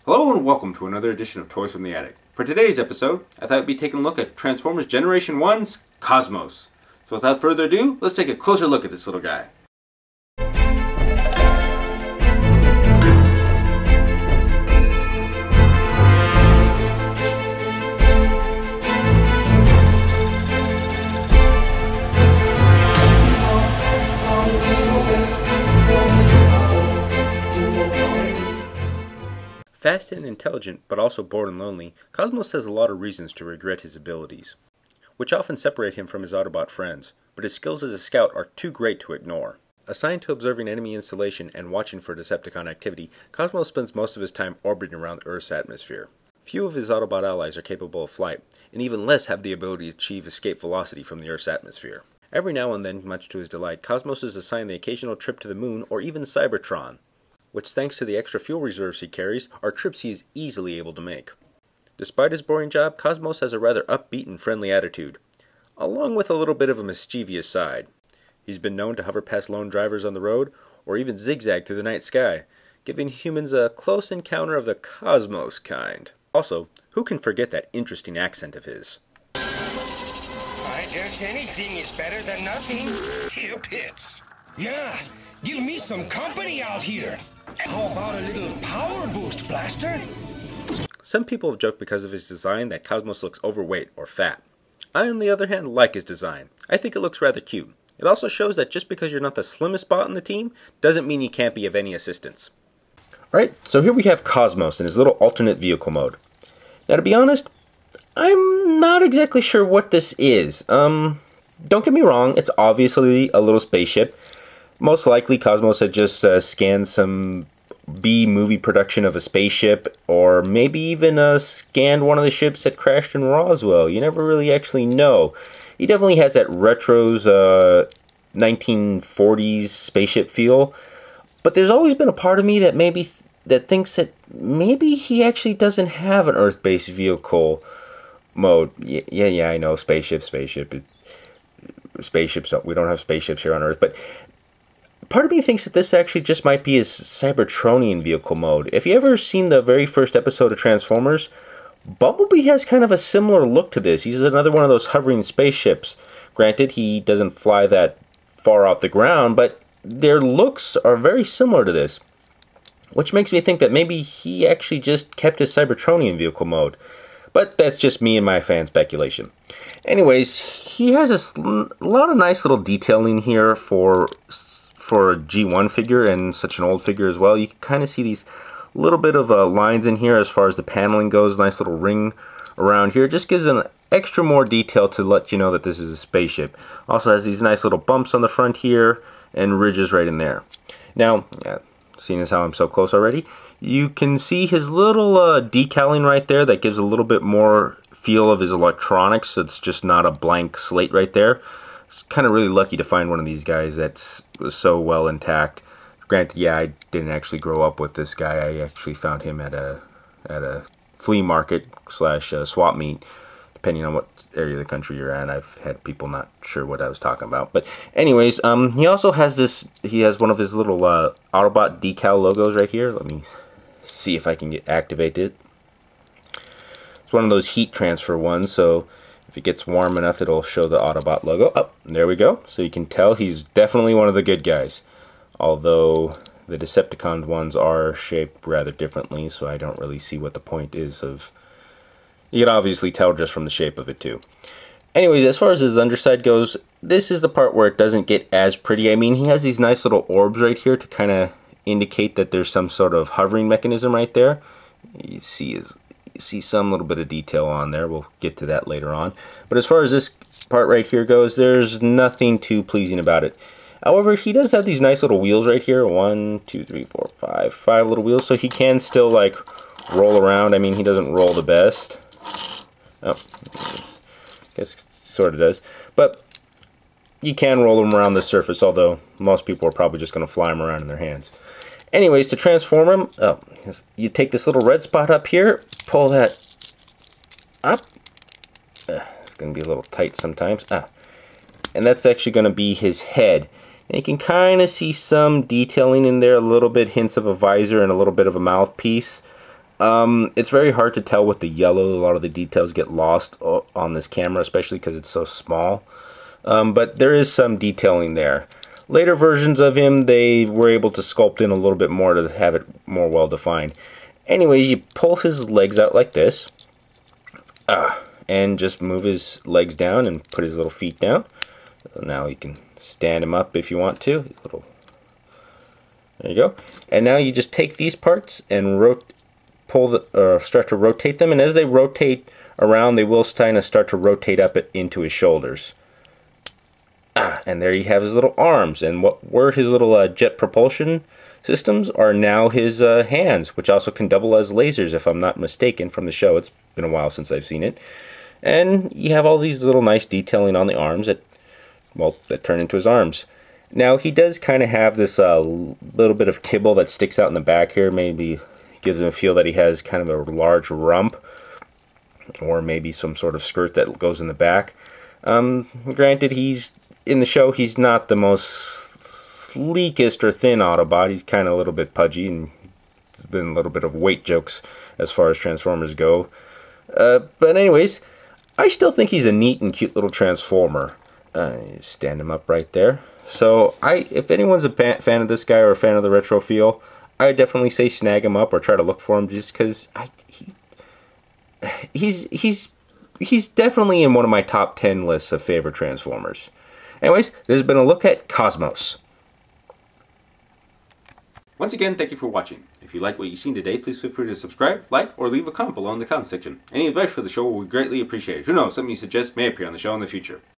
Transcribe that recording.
Hello and welcome to another edition of Toys from the Attic. For today's episode, I thought I'd be taking a look at Transformers Generation 1's Cosmos. So without further ado, let's take a closer look at this little guy. Fast and intelligent, but also bored and lonely, Cosmos has a lot of reasons to regret his abilities, which often separate him from his Autobot friends, but his skills as a scout are too great to ignore. Assigned to observing enemy installation and watching for Decepticon activity, Cosmos spends most of his time orbiting around the Earth's atmosphere. Few of his Autobot allies are capable of flight, and even less have the ability to achieve escape velocity from the Earth's atmosphere. Every now and then, much to his delight, Cosmos is assigned the occasional trip to the Moon or even Cybertron, which thanks to the extra fuel reserves he carries, are trips he is easily able to make. Despite his boring job, Cosmos has a rather upbeat and friendly attitude, along with a little bit of a mischievous side. He's been known to hover past lone drivers on the road, or even zigzag through the night sky, giving humans a close encounter of the Cosmos kind. Also, who can forget that interesting accent of his? I guess anything is better than nothing. You pits. Yeah, give me some company out here. How about a little power boost, Blaster? Some people have joked because of his design that Cosmos looks overweight or fat. I, on the other hand, like his design. I think it looks rather cute. It also shows that just because you're not the slimmest bot on the team, doesn't mean you can't be of any assistance. Alright, so here we have Cosmos in his little alternate vehicle mode. Now, to be honest, I'm not exactly sure what this is. Don't get me wrong, it's obviously a little spaceship. Most likely Cosmos had just scanned some B-movie production of a spaceship, or maybe even scanned one of the ships that crashed in Roswell. You never really actually know. He definitely has that retro's 1940s spaceship feel, but there's always been a part of me that thinks that maybe he actually doesn't have an Earth-based vehicle mode. Yeah, I know, spaceships. We don't have spaceships here on Earth, but part of me thinks that this actually just might be his Cybertronian vehicle mode. If you ever seen the very first episode of Transformers, Bumblebee has kind of a similar look to this. He's another one of those hovering spaceships. Granted, he doesn't fly that far off the ground, but their looks are very similar to this, which makes me think that maybe he actually just kept his Cybertronian vehicle mode. But that's just me and my fan speculation. Anyways, he has a lot of nice little detailing here for a G1 figure, and such an old figure as well. You can kind of see these little bit of lines in here as far as the paneling goes. Nice little ring around here. Just gives an extra more detail to let you know that this is a spaceship. Also has these nice little bumps on the front here and ridges right in there. Now, seeing as how I'm so close already, you can see his little decaling right there that gives a little bit more feel of his electronics. So it's just not a blank slate right there. It's kind of really lucky to find one of these guys that was so well intact. Granted, yeah, I didn't actually grow up with this guy. I actually found him at a flea market / swap meet, depending on what area of the country you're at. I've had people not sure what I was talking about. But anyways, he also has this, he has one of his little Autobot decal logos right here. Let me see if I can activate it. It's one of those heat transfer ones, so if it gets warm enough, it'll show the Autobot logo. Oh, there we go. So you can tell he's definitely one of the good guys. Although the Decepticon ones are shaped rather differently, so I don't really see what the point is of... You can obviously tell just from the shape of it too. Anyways, as far as his underside goes, this is the part where it doesn't get as pretty. I mean, he has these nice little orbs right here to kind of indicate that there's some sort of hovering mechanism right there. You see some little bit of detail on there. We'll get to that later on. But as far as this part right here goes, there's nothing too pleasing about it. However, he does have these nice little wheels right here. 1, 2, 3, 4, 5. 5 little wheels, so he can still, like, roll around. I mean, he doesn't roll the best. Oh, I guess it sort of does. But you can roll him around the surface, although most people are probably just going to fly him around in their hands. Anyways, to transform him, you take this little red spot up here, pull that up. It's going to be a little tight sometimes. And that's actually going to be his head. And you can kind of see some detailing in there, a little bit, hints of a visor and a little bit of a mouthpiece. It's very hard to tell with the yellow. A lot of the details get lost on this camera, especially because it's so small. But there is some detailing there. Later versions of him, they were able to sculpt in a little bit more to have it more well defined. Anyways, you pull his legs out like this. And just move his legs down and put his little feet down. Now you can stand him up if you want to. There you go. And now you just take these parts and start to rotate them. And as they rotate around, they will kind of start to rotate up into his shoulders. And there you have his little arms. And what were his little jet propulsion systems are now his hands, which also can double as lasers, if I'm not mistaken, from the show. It's been a while since I've seen it. And you have all these little nice detailing on the arms that turn into his arms. Now, he does kind of have this little bit of kibble that sticks out in the back here. Maybe gives him a feel that he has kind of a large rump, or maybe some sort of skirt that goes in the back. Granted, in the show, he's not the most sleekest or thin Autobot. He's kind of a little bit pudgy, and there's been a little bit of weight jokes as far as Transformers go. But anyways, I still think he's a neat and cute little Transformer. Stand him up right there. So, if anyone's a fan of this guy or a fan of the retro feel, I would definitely say snag him up or try to look for him, just because he's definitely in one of my top 10 lists of favorite Transformers. Anyways, this has been a look at Cosmos. Once again, thank you for watching. If you like what you've seen today, please feel free to subscribe, like, or leave a comment below in the comment section. Any advice for the show will be greatly appreciated. Who knows, something you suggest may appear on the show in the future.